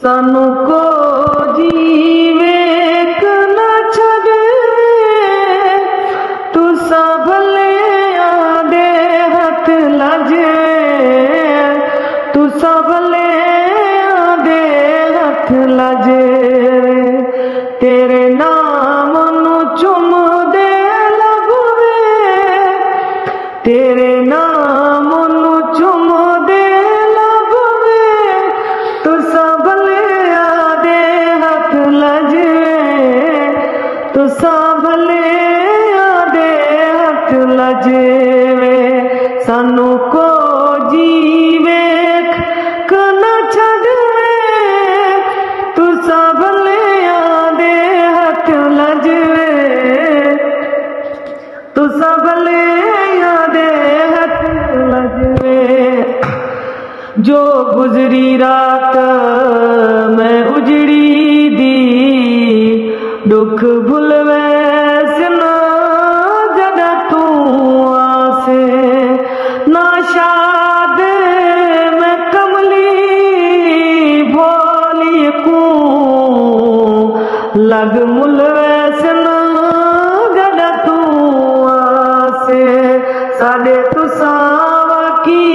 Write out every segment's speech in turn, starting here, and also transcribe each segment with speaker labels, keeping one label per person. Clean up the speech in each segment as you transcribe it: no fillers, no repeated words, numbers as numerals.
Speaker 1: सानू को जीवेक न छड़े तू भले आदे हथ लजे तू भले आदे हथ लजे तेरे नाम नू चुम दे लगवे तेरे नाम नू चुम दे लगवे तू भले आदे हथ लजे तू भले आदे हथ लजे सानू को जीवेक न छड़े तू भले आदे हथ लजे तू भले आदे हथ लजे जो गुजरी रात मैं उजड़ी दी दुख भुलवे सना जदा तू आसे ना शाद मैं कमली भोली को लग मुलवे सना जदा तू आसे साडे तुसावा की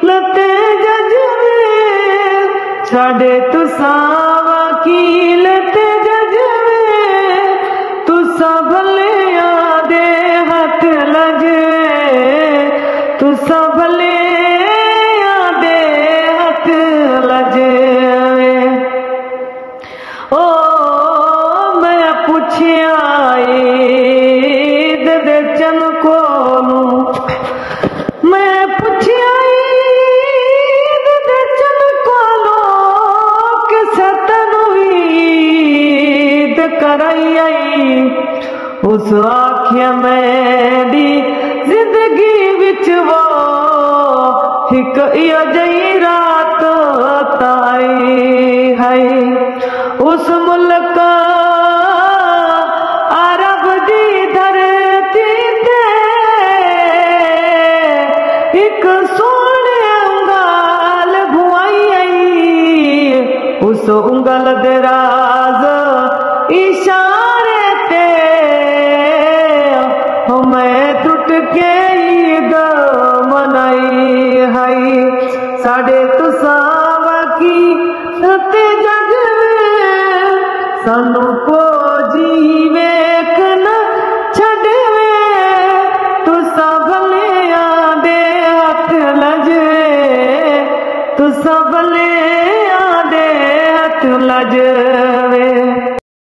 Speaker 1: लते जजवे साडे तुसावा की लते जजवे तुसा भले आदे हथ लजे तुसा भले आदे हथ लजे ओ मैं पुछया ईद दे चन कोलू मैं पुछया ईद दे चन कोलू किसे तनु ईद कराई आई उस आख्या मेरी जिंदगी विच वो एक इयो जई रात ताई है उस मुल्क अरब दी धरती ते एक सोने उंगल भुआई आई उस उंगल दे राज इशारे ते मैं टूट के ईद मनाई है साडे तुसावा की ते जगवे सानू को जीवेक न छड़वे तुसा भले आदे हथ लजे तुसा भले आदे हथ लजे।